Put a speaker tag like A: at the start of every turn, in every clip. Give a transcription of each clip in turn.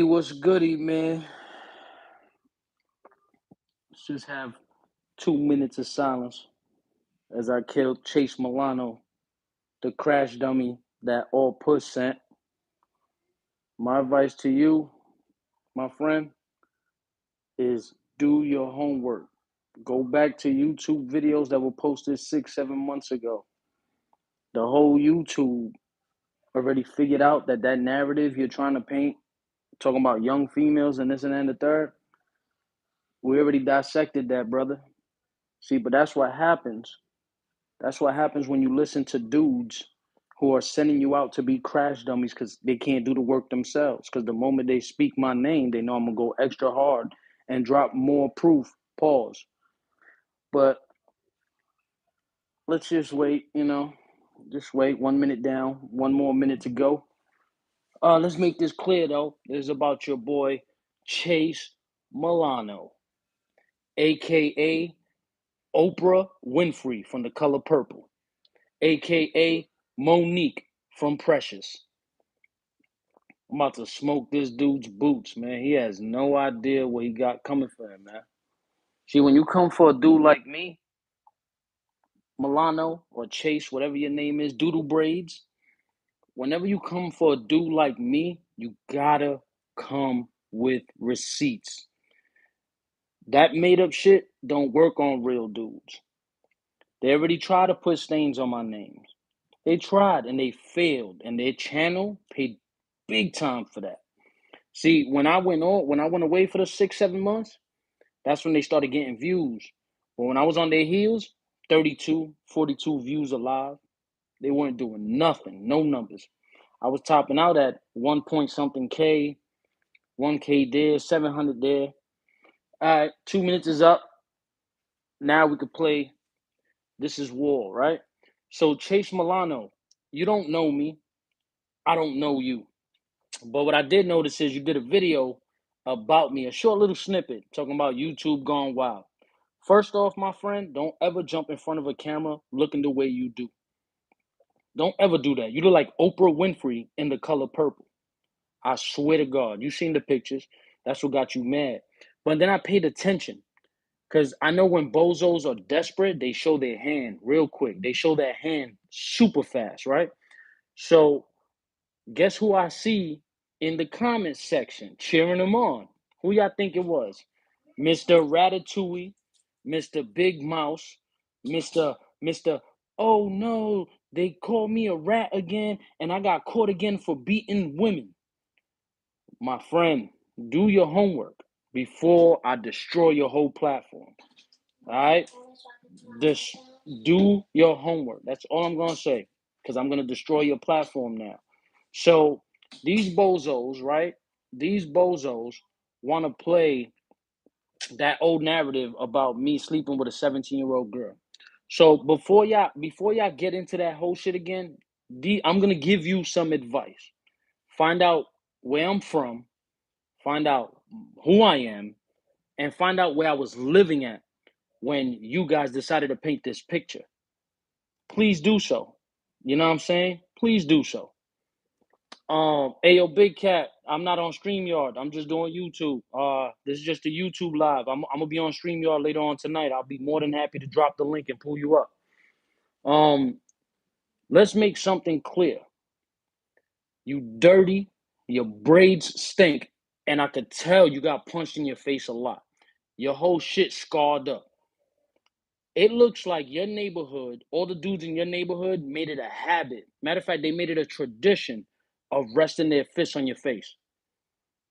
A: What's goody, man? Let's just have 2 minutes of silence as I killed Chase Milano, the crash dummy that all puss sent. My advice to you, my friend, is do your homework. Go back to YouTube videos that were posted 6, 7 months ago. The whole YouTube already figured out that narrative you're trying to paint, talking about young females and this and that and the third, we already dissected that, brother. See, but that's what happens. That's what happens when you listen to dudes who are sending you out to be crash dummies because they can't do the work themselves. Because the moment they speak my name, they know I'm going to go extra hard and drop more proof. Pause. But let's just wait. Just wait 1 minute down, one more minute to go. Let's make this clear, though. This is about your boy, Chase Milano, a.k.a. Oprah Winfrey from The Color Purple, a.k.a. Monique from Precious. I'm about to smoke this dude's boots, man. He has no idea what he got coming for him, man. See, when you come for a dude like me, Milano or Chase, whatever your name is, Doodle Braids, whenever you come for a dude like me, you gotta come with receipts. That made up shit don't work on real dudes. They already tried to put stains on my name. They tried and they failed, and their channel paid big time for that. See, when I went away for the 6, 7 months, that's when they started getting views. But when I was on their heels, 32, 42 views alive. They weren't doing nothing, no numbers. I was topping out at 1 point something K, 1K there, 700 there. All right, 2 minutes is up. Now we could play This Is War, right? So, Chase Milano, you don't know me. I don't know you. But what I did notice is you did a video about me, a short little snippet talking about YouTube gone wild. First off, my friend, don't ever jump in front of a camera looking the way you do. Don't ever do that. You look like Oprah Winfrey in The Color Purple. I swear to God, you seen the pictures. That's what got you mad. But then I paid attention because I know when bozos are desperate, they show their hand real quick. They show their hand super fast, right? So guess who I see in the comments section cheering them on? Who y'all think it was? Mr. Ratatouille, Mr. Big Mouse, Mr. Oh no, they called me a rat again and I got caught again for beating women. My friend, do your homework before I destroy your whole platform. All right? Just do your homework. That's all I'm going to say because I'm going to destroy your platform now. So these bozos, right? These bozos want to play that old narrative about me sleeping with a 17-year-old girl. So before y'all get into that whole shit again, I'm gonna give you some advice. Find out where I'm from, find out who I am, and find out where I was living at when you guys decided to paint this picture. Please do so. You know what I'm saying? Please do so. Hey yo, Big Cat, I'm not on StreamYard. I'm just doing YouTube. This is just a YouTube live. I'm gonna be on StreamYard later on tonight. I'll be more than happy to drop the link and pull you up. Um, let's make something clear. You dirty, your braids stink, and I could tell you got punched in your face a lot. Your whole shit scarred up. It looks like your neighborhood, all the dudes in your neighborhood made it a habit. Matter of fact, they made it a tradition of resting their fists on your face.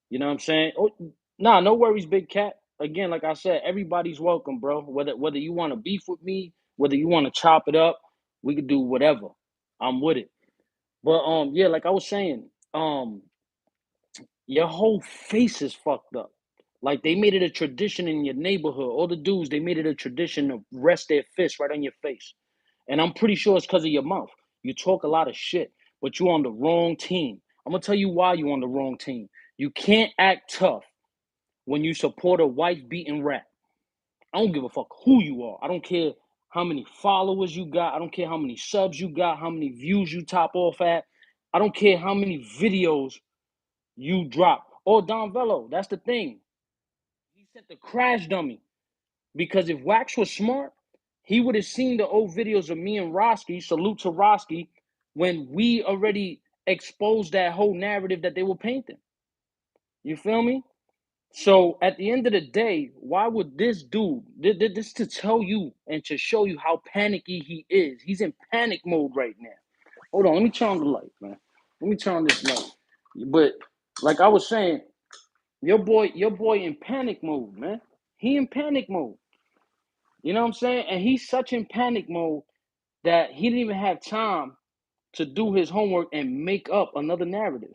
A: You know what I'm saying? Oh, nah, no worries, Big Cat. Again, like I said, everybody's welcome, bro. Whether you want to beef with me, whether you want to chop it up, we could do whatever. I'm with it. But yeah, like I was saying, your whole face is fucked up. Like they made it a tradition in your neighborhood. All the dudes, they made it a tradition to rest their fists right on your face. And I'm pretty sure it's because of your mouth. You talk a lot of shit, but you're on the wrong team. I'm gonna tell you why you're on the wrong team. You can't act tough when you support a wife beating rat. I don't give a fuck who you are. I don't care how many followers you got. I don't care how many subs you got, how many views you top off at. I don't care how many videos you drop Or Don Velo. That's the thing. He sent the crash dummy. Because if Wax was smart, he would have seen the old videos of me and Roski, salute to Roski, when we already exposed that whole narrative that they were painting. You feel me? So at the end of the day, why would this dude, this to tell you and to show you how panicky he is. He's in panic mode right now. Hold on, let me turn on the light, man. Let me turn on this light. But like I was saying, your boy in panic mode, man. He in panic mode. You know what I'm saying? And he's such in panic mode that he didn't even have time to do his homework and make up another narrative.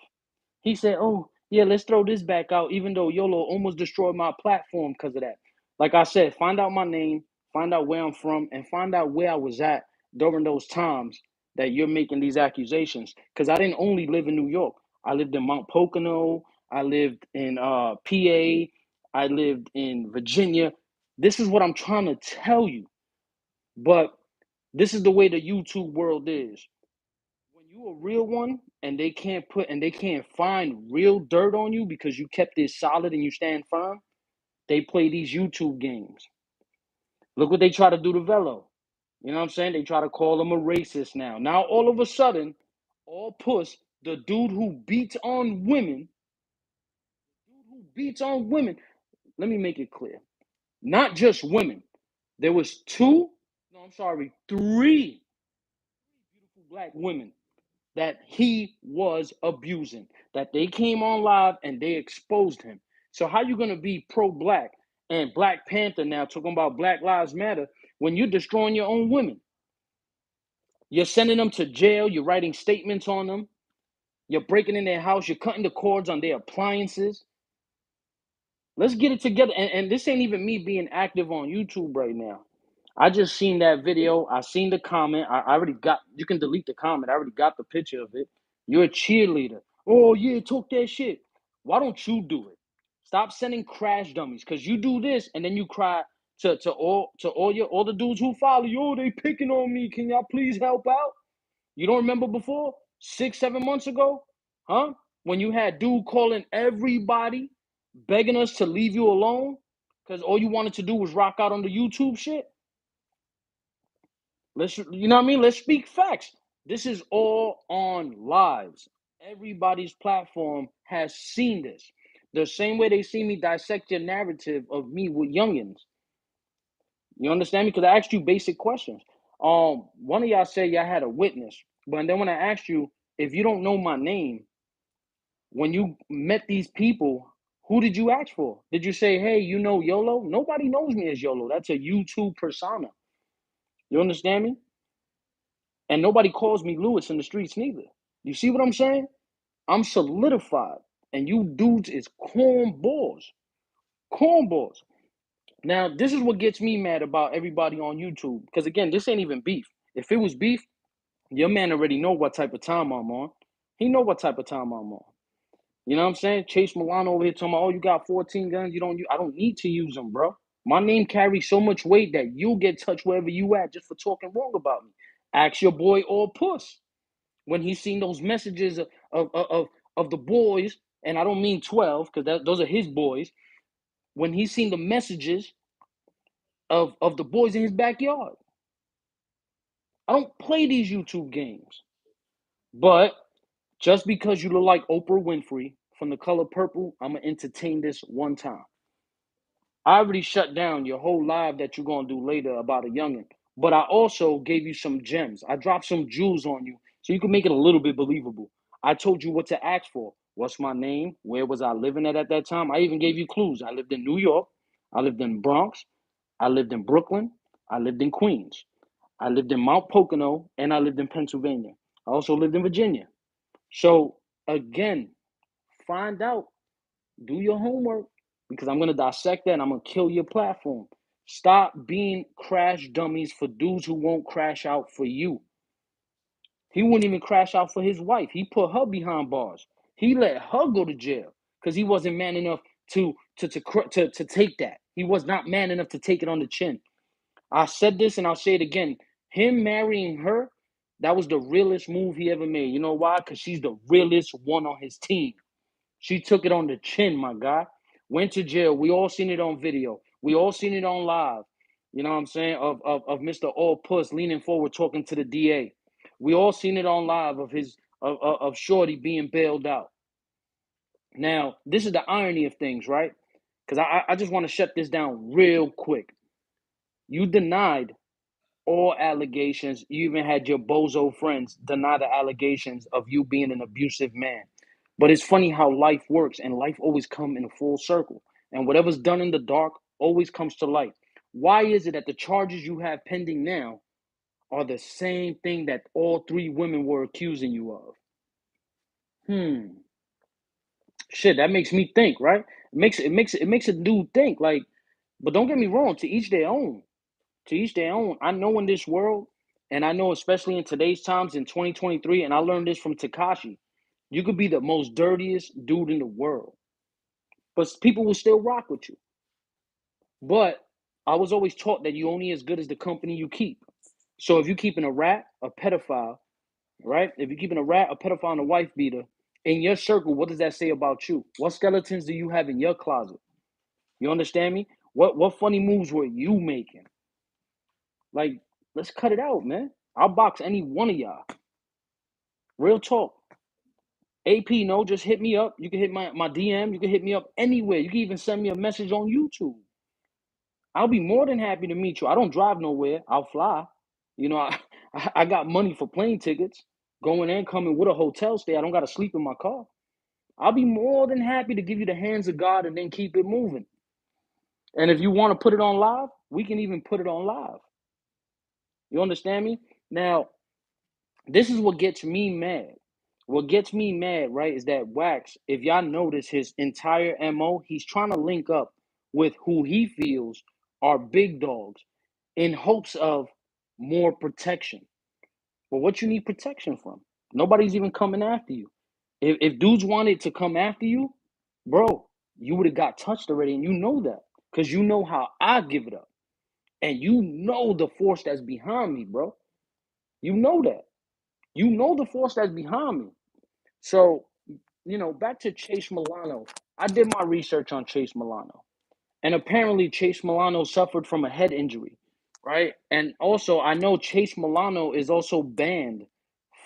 A: He said, "Oh, yeah, let's throw this back out," even though YOLO almost destroyed my platform because of that. Like I said, find out my name, find out where I'm from, and find out where I was at during those times that you're making these accusations. Because I didn't only live in New York. I lived in Mount Pocono. I lived in PA. I lived in Virginia. This is what I'm trying to tell you. But this is the way the YouTube world is. When you a real one and they can't find real dirt on you because you kept it solid and you stand firm, they play these YouTube games. Look what they try to do to Velo. You know what I'm saying? They try to call him a racist now. Now all of a sudden, all puss, the dude who beats on women, let me make it clear. Not just women. There was three beautiful black women that he was abusing, that they came on live and they exposed him. So how you gonna be pro-black and Black Panther now talking about Black Lives Matter when you're destroying your own women? You're sending them to jail, you're writing statements on them, you're breaking in their house, you're cutting the cords on their appliances. Let's get it together. And this ain't even me being active on YouTube right now. I just seen that video. I seen the comment. I already got, you can delete the comment. I already got the picture of it. You're a cheerleader. Oh, yeah, talk that shit. Why don't you do it? Stop sending crash dummies because you do this and then you cry to all the dudes who follow you. Oh, they picking on me. Can y'all please help out? You don't remember before? 6, 7 months ago? Huh? When you had dude calling everybody, begging us to leave you alone because all you wanted to do was rock out on the YouTube shit? You know what I mean? Let's speak facts. This is all on lives. Everybody's platform has seen this. The same way they see me dissect your narrative of me with youngins. You understand me? Because I asked you basic questions. One of y'all said y'all had a witness, but then when I asked you if you don't know my name, when you met these people, who did you ask for? Did you say, "Hey, you know YOLO"? Nobody knows me as YOLO. That's a YouTube persona. You understand me? And nobody calls me Lewis in the streets neither. You see what I'm saying? I'm solidified. And you dudes is cornballs. Cornballs. Now, this is what gets me mad about everybody on YouTube. Because again, this ain't even beef. If it was beef, your man already know what type of time I'm on. He know what type of time I'm on. You know what I'm saying? Chase Milano over here talking about, oh, you got 14 guns. I don't need to use them, bro. My name carries so much weight that you'll get touched wherever you at just for talking wrong about me. Ask your boy All Puss when he seen those messages of the boys, and I don't mean 12 because those are his boys. When he seen the messages of the boys in his backyard, I don't play these YouTube games. But just because you look like Oprah Winfrey from The Color Purple, I'm gonna entertain this one time. I already shut down your whole live that you're gonna do later about a youngin. But I also gave you some gems. I dropped some jewels on you so you can make it a little bit believable. I told you what to ask for. What's my name? Where was I living at that time? I even gave you clues. I lived in New York. I lived in Bronx. I lived in Brooklyn. I lived in Queens. I lived in Mount Pocono, and I lived in Pennsylvania. I also lived in Virginia. So again, find out, do your homework because I'm gonna dissect that and I'm gonna kill your platform. Stop being crash dummies for dudes who won't crash out for you. He wouldn't even crash out for his wife. He put her behind bars. He let her go to jail because he wasn't man enough to take that. He was not man enough to take it on the chin. I said this and I'll say it again. Him marrying her, that was the realest move he ever made. You know why? Because she's the realest one on his team. She took it on the chin, my guy. Went to jail. We all seen it on video. We all seen it on live. You know what I'm saying? Of Mr. All Puss leaning forward talking to the DA. We all seen it on live of his of Shorty being bailed out. Now, this is the irony of things, right? Because I just want to shut this down real quick. You denied all allegations. You even had your bozo friends deny the allegations of you being an abusive man. But it's funny how life works, and life always comes in a full circle. And whatever's done in the dark always comes to light. Why is it that the charges you have pending now are the same thing that all three women were accusing you of? Shit, that makes me think, right? It makes a dude think. Like, but don't get me wrong, to each their own. To each their own. I know in this world, and I know especially in today's times in 2023, and I learned this from Takashi, you could be the most dirtiest dude in the world, but people will still rock with you. But I was always taught that you only as good as the company you keep. So if you're keeping a rat, a pedophile, right? If you're keeping a rat, a pedophile, and a wife beater in your circle, what does that say about you? What skeletons do you have in your closet? You understand me? What funny moves were you making? Like, let's cut it out, man. I'll box any one of y'all. Real talk. AP, no, just hit me up. You can hit my DM. You can hit me up anywhere. You can even send me a message on YouTube. I'll be more than happy to meet you. I don't drive nowhere. I'll fly. You know, I got money for plane tickets, going and coming with a hotel stay. I don't got to sleep in my car. I'll be more than happy to give you the hands of God and then keep it moving. And if you want to put it on live, we can even put it on live. You understand me? Now, this is what gets me mad. What gets me mad, right, is that Wax, if y'all notice his entire MO, he's trying to link up with who he feels are big dogs in hopes of more protection. But what you need protection from? Nobody's even coming after you. If dudes wanted to come after you, bro, you would have got touched already, and you know that. Because you know how I give it up. And you know the force that's behind me, bro. You know that. You know the force that's behind me. So, back to Chase Milano. I did my research on Chase Milano. And apparently, Chase Milano suffered from a head injury, right? And also, I know Chase Milano is also banned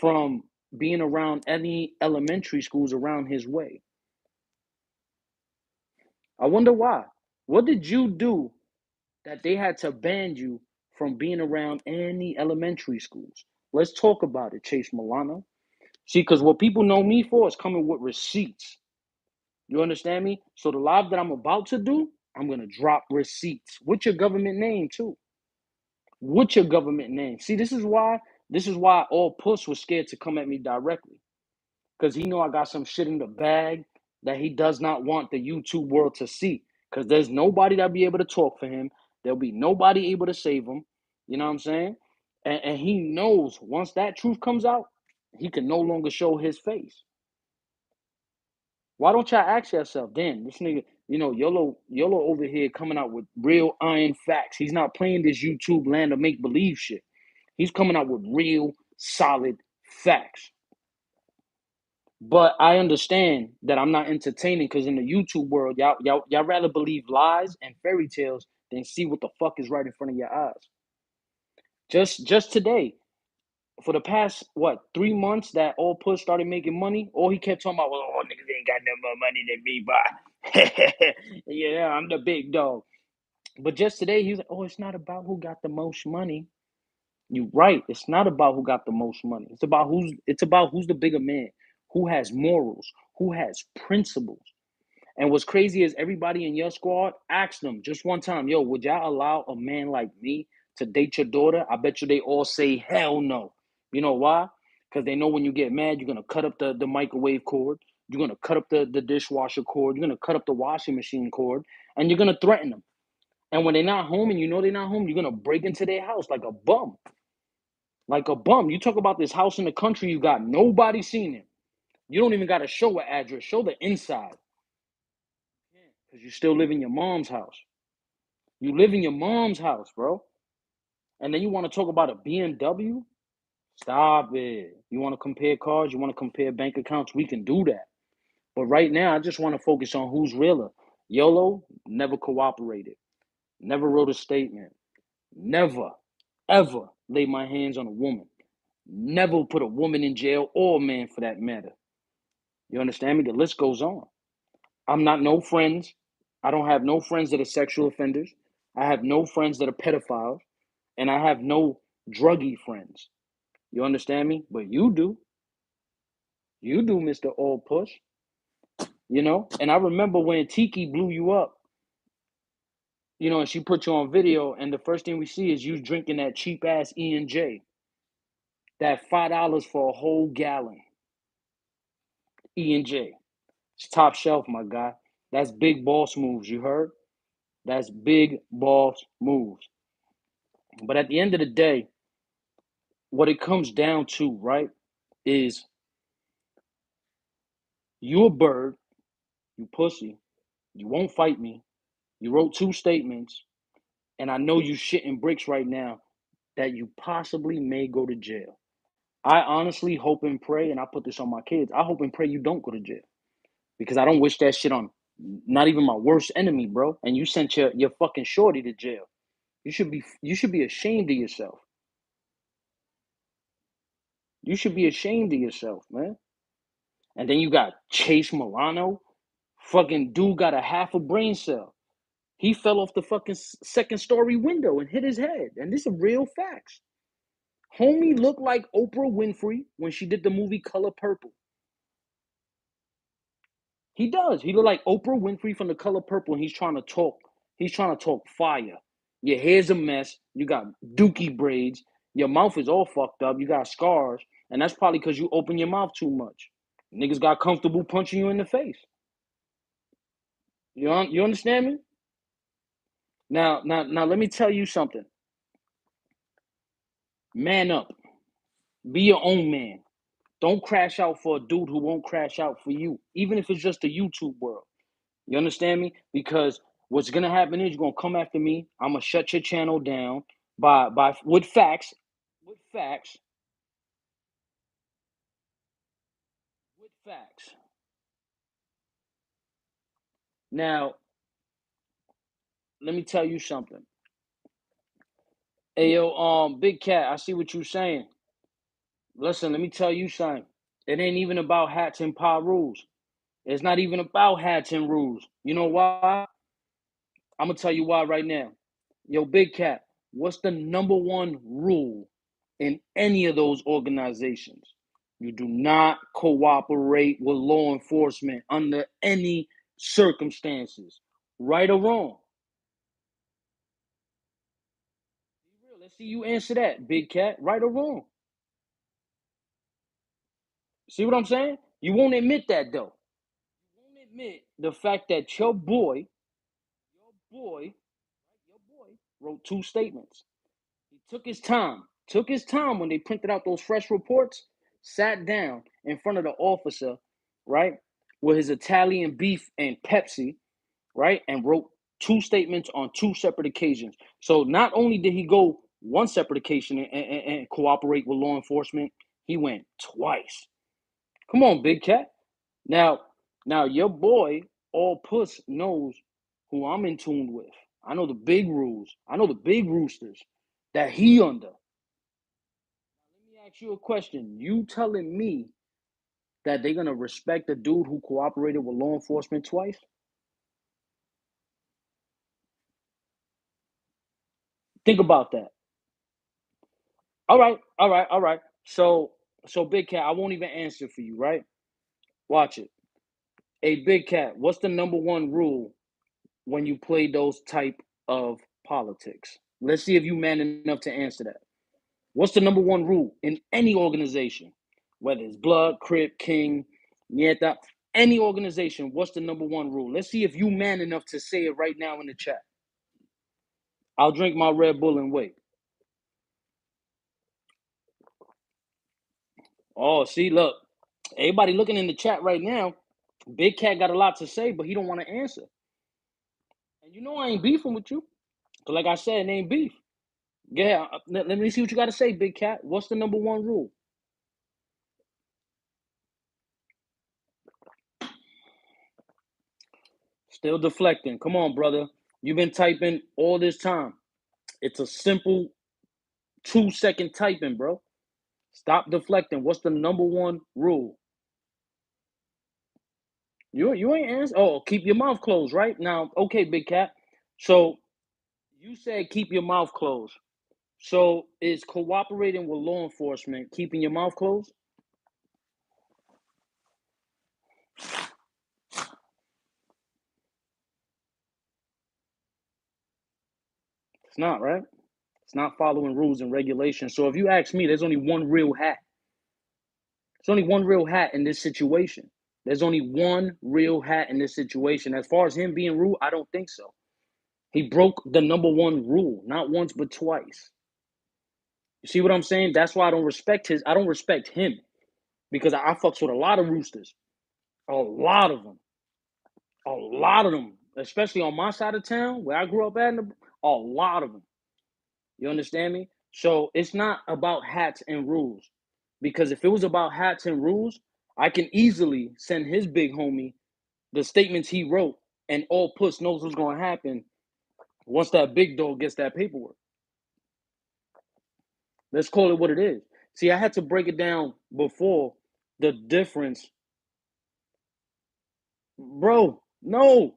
A: from being around any elementary schools around his way. I wonder why. What did you do that they had to ban you from being around any elementary schools? Let's talk about it, Chase Milano. See, because what people know me for is coming with receipts. You understand me? So the live that I'm about to do, I'm gonna drop receipts with your government name too. With your government name. See, this is why all Puss was scared to come at me directly. Because he know I got some shit in the bag that he does not want the YouTube world to see. Because there's nobody that'll be able to talk for him. There'll be nobody able to save him. You know what I'm saying? And he knows once that truth comes out, he can no longer show his face. Why don't y'all ask yourself, damn, this nigga, YOLO over here coming out with real iron facts. He's not playing this YouTube land of make believe shit. He's coming out with real solid facts. But I understand that I'm not entertaining because in the YouTube world, y'all rather believe lies and fairy tales than see what the fuck is right in front of your eyes. Just today, for the past 3 months that All Push started making money, all he kept talking about was, "Oh, niggas ain't got no more money than me, but yeah, I'm the big dog." But just today, he was like, "Oh, it's not about who got the most money." You're right. It's not about who got the most money. It's about who's the bigger man, who has morals, who has principles. And what's crazy is everybody in your squad asked them just one time, "Yo, would y'all allow a man like me to date your daughter?" I bet you they all say hell no. You know why? Because they know when you get mad, you're gonna cut up the microwave cord, you're gonna cut up the dishwasher cord, you're gonna cut up the washing machine cord, and you're gonna threaten them. And when they're not home and you know they're not home, you're gonna break into their house like a bum. Like a bum. You talk about this house in the country, you got nobody seen it. You don't even gotta show an address, show the inside. Because you still live in your mom's house. You live in your mom's house, bro. And then you want to talk about a BMW? Stop it. You want to compare cars? You want to compare bank accounts? We can do that. But right now, I just want to focus on who's realer. YOLO never cooperated, never wrote a statement, never, ever laid my hands on a woman, never put a woman in jail or a man for that matter. You understand me? The list goes on. I'm not no friends. I don't have no friends that are sexual offenders. I have no friends that are pedophiles. And I have no druggy friends. You understand me? But you do. You do, Mr. All Push. You know? And I remember when Tiki blew you up, you know, and she put you on video, and the first thing we see is you drinking that cheap ass E&J, that $5 for a whole gallon E&J. It's top shelf, my guy. That's big boss moves, you heard? That's big boss moves. But at the end of the day, what it comes down to, right, is you a bird, you pussy, you won't fight me, you wrote 2 statements, and I know you shitting bricks right now that you possibly may go to jail. I honestly hope and pray, and I put this on my kids, I hope and pray you don't go to jail. Because I don't wish that shit on not even my worst enemy, bro. And you sent your fucking shorty to jail. You should be ashamed of yourself. You should be ashamed of yourself, man. And then you got Chase Milano. Fucking dude got a half a brain cell. He fell off the fucking second story window and hit his head. And this is real facts. Homie looked like Oprah Winfrey when she did the movie Color Purple. He does. He look like Oprah Winfrey from The Color Purple, and he's trying to talk. He's trying to talk fire. Your hair's a mess. You got dookie braids. Your mouth is all fucked up. You got scars, and that's probably because you open your mouth too much. Niggas got comfortable punching you in the face. You understand me? Now, let me tell you something. Man up. Be your own man. Don't crash out for a dude who won't crash out for you, even if it's just the YouTube world. You understand me? Because what's gonna happen is you're gonna come after me. I'm gonna shut your channel down by with facts, with facts, with facts. Now, let me tell you something. Hey yo, Big Cat, I see what you're saying. Listen, let me tell you something. It ain't even about hats and paw rules. It's not even about hats and rules. You know why? I'm gonna tell you why right now. Yo, Big Cat, what's the number one rule in any of those organizations? You do not cooperate with law enforcement under any circumstances, right or wrong. Let's see you answer that, Big Cat, right or wrong. See what I'm saying? You won't admit that though. You won't admit the fact that boy, your boy wrote 2 statements. He took his time when they printed out those fresh reports, sat down in front of the officer, right, with his Italian beef and Pepsi, right, and wrote 2 statements on 2 separate occasions. So not only did he go one separate occasion and cooperate with law enforcement, he went twice. Come on, Big Cat. Now, now your boy, all puss, knows who I'm in tune with. I know the big rules. I know the big roosters that he under. Let me ask you a question. You telling me that they're gonna respect the dude who cooperated with law enforcement twice? Think about that. All right. So Big Cat, I won't even answer for you, right? Watch it. Hey, Big Cat, what's the number one rule when you play those type of politics? Let's see if you man enough to answer that. What's the number one rule in any organization, whether it's Blood, Crip, King, Nieta, any organization? What's the number one rule? Let's see if you man enough to say it right now in the chat. I'll drink my Red Bull and wait. Oh, see, look, everybody looking in the chat right now. Big Cat got a lot to say, but he don't want to answer. And you know I ain't beefing with you, cause like I said, it ain't beef. Yeah, let me see what you got to say, Big Cat. What's the number one rule? Still deflecting. Come on, brother. You've been typing all this time. It's a simple 2-second typing, bro. Stop deflecting. What's the number one rule? You ain't answer. Oh, keep your mouth closed, right? Now, okay, big cat. So you said keep your mouth closed. So is cooperating with law enforcement keeping your mouth closed? It's not, right? It's not following rules and regulations. So if you ask me, there's only one real hat. There's only one real hat in this situation. There's only one real hat in this situation. As far as him being rude, I don't think so. He broke the number one rule, not once but twice. You see what I'm saying? That's why I don't respect him because I fucks with a lot of roosters. A lot of them. A lot of them. Especially on my side of town where I grew up at, a lot of them. You understand me? So it's not about hats and rules. Because if it was about hats and rules, I can easily send his big homie the statements he wrote, and all puss knows what's going to happen once that big dog gets that paperwork. Let's call it what it is. See, I had to break it down before the difference. Bro, no.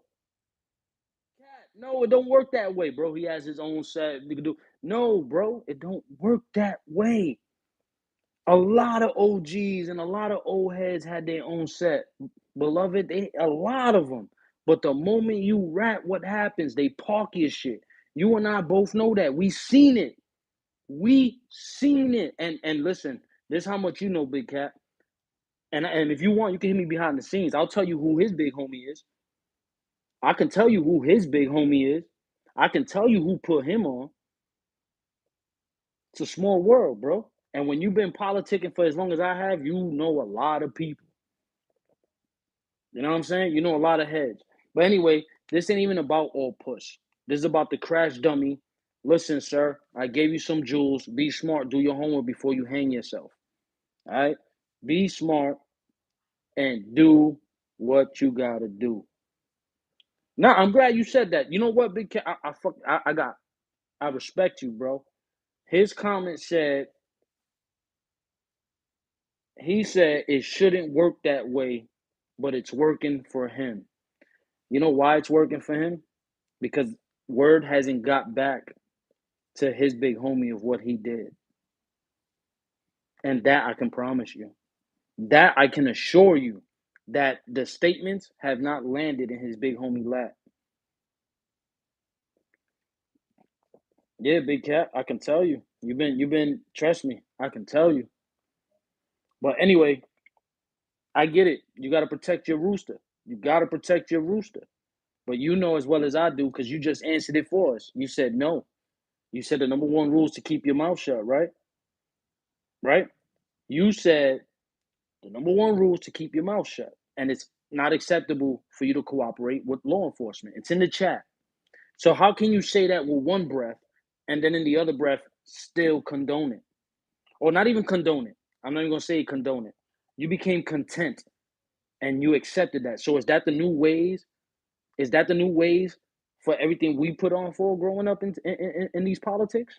A: No, it don't work that way, bro. He has his own set. You can do. No, bro, it don't work that way. A lot of OGs and a lot of old heads had their own set. Beloved, a lot of them. But the moment you rap, what happens? They park your shit. You and I both know that. We seen it. We seen it. And listen, this is how much you know, Big Cat. And if you want, you can hit me behind the scenes. I'll tell you who his big homie is. I can tell you who his big homie is. I can tell you who put him on. It's a small world, bro. And when you've been politicking for as long as I have, you know a lot of people. You know what I'm saying? You know a lot of heads. But anyway, this ain't even about all push. This is about the crash dummy. Listen, sir, I gave you some jewels. Be smart. Do your homework before you hang yourself. All right? Be smart and do what you gotta do. Now, I'm glad you said that. You know what, Big Cat? I respect you, bro. His comment said, he said it shouldn't work that way, but it's working for him. You know why it's working for him? Because word hasn't got back to his big homie of what he did. And that I can promise you. That I can assure you that the statements have not landed in his big homie lap. Yeah, big cat, I can tell you. You've been trust me, I can tell you. But anyway, I get it. You gotta protect your rooster. You gotta protect your rooster. But you know as well as I do, because you just answered it for us. You said no. You said the number one rule is to keep your mouth shut, right? Right? You said the number one rule is to keep your mouth shut. And it's not acceptable for you to cooperate with law enforcement. It's in the chat. So how can you say that with one breath and then in the other breath still condone it? Or not even condone it. I'm not even gonna say condone it. You became content and you accepted that. So is that the new ways? Is that the new ways for everything we put on for growing up in these politics?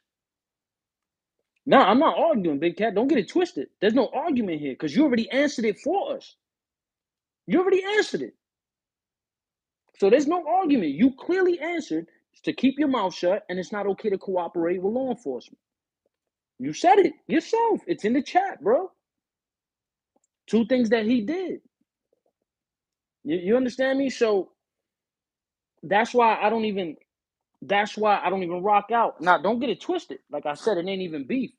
A: No, I'm not arguing, Big Cat. Don't get it twisted. There's no argument here because you already answered it for us. You already answered it. So there's no argument. You clearly answered to keep your mouth shut and it's not okay to cooperate with law enforcement. You said it yourself. It's in the chat, bro. Two things that he did. You understand me? So that's why I don't even rock out. Now, don't get it twisted. Like I said, it ain't even beef.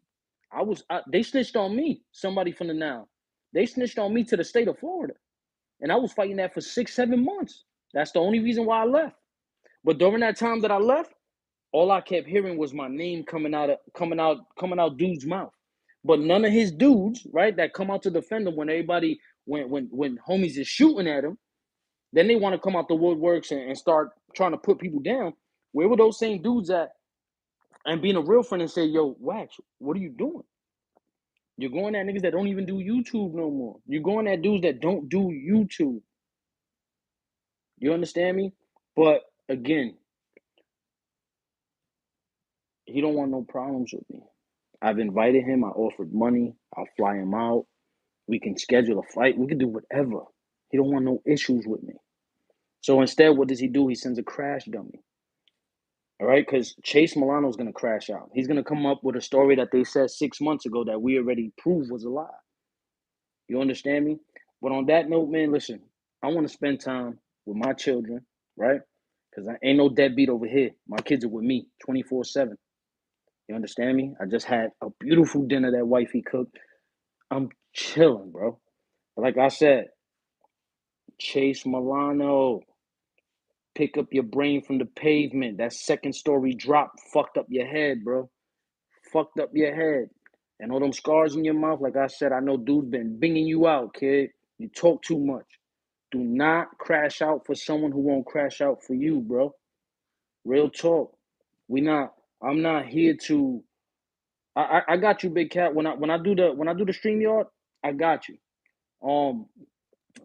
A: They snitched on me, somebody from the now. They snitched on me to the state of Florida. And I was fighting that for 6, 7 months. That's the only reason why I left. But during that time that I left, all I kept hearing was my name coming out dude's mouth. But none of his dudes, right, that come out to defend him when homies is shooting at him, then they want to come out the woodworks and start trying to put people down. Where were those same dudes at? And being a real friend and say, yo, Wax, what are you doing? You're going at niggas that don't even do YouTube no more. You're going at dudes that don't do YouTube. You understand me? But again, he don't want no problems with me. I've invited him. I offered money. I'll fly him out. We can schedule a flight. We can do whatever. He don't want no issues with me. So instead, what does he do? He sends a crash dummy. All right, because Chase Milano's gonna crash out. He's gonna come up with a story that they said 6 months ago that we already proved was a lie. You understand me? But on that note, man, listen, I want to spend time with my children, right? Because I ain't no deadbeat over here. My kids are with me 24/7. You understand me? I just had a beautiful dinner that wifey cooked. I'm chilling, bro. But like I said, Chase Milano, pick up your brain from the pavement. That second story drop fucked up your head, bro. Fucked up your head. And all them scars in your mouth, like I said, I know dude's been binging you out, kid. You talk too much. Do not crash out for someone who won't crash out for you, bro. Real talk. I'm not here to I got you, Big Cat. When I do the StreamYard, I got you. Um,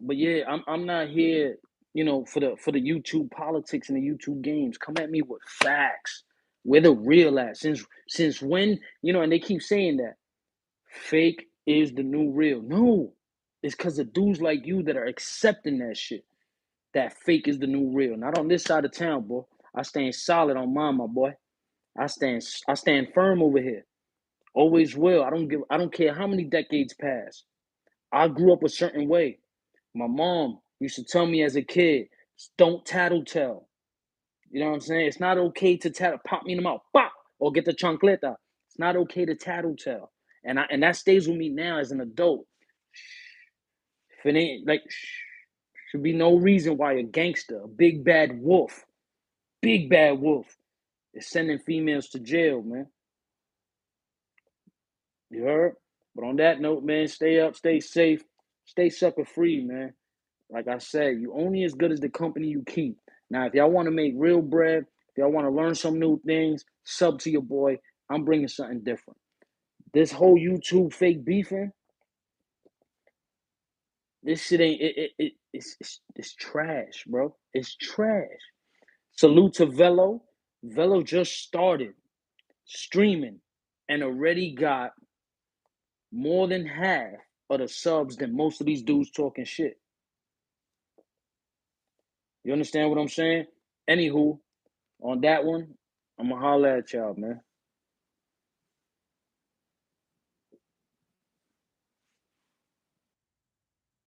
A: but yeah, I'm not here, for the YouTube politics and the YouTube games. Come at me with facts. Where the real at? Since when, and they keep saying that fake is the new real. No, it's because of dudes like you that are accepting that shit. That fake is the new real. Not on this side of town, boy. I stand solid on mine, my boy. I stand firm over here. Always will. I don't care how many decades pass. I grew up a certain way. My mom used to tell me as a kid, don't tattletale. You know what I'm saying? It's not okay to pop me in the mouth, pop, or get the chancleta. It's not okay to tattletale. And that stays with me now as an adult. If it ain't like should be no reason why a gangster, a big bad wolf, is sending females to jail, man. You heard? But on that note, man, stay up, stay safe, stay sucker free, man. Like I said, you only as good as the company you keep. Now, if y'all want to make real bread, if y'all want to learn some new things, sub to your boy. I'm bringing something different. This whole YouTube fake beefing, this shit ain't it's trash, bro. It's trash. Salute to Velo. Velo just started streaming and already got more than half of the subs than most of these dudes talking shit. You understand what I'm saying? Anywho, on that one, I'm gonna holler at y'all, man.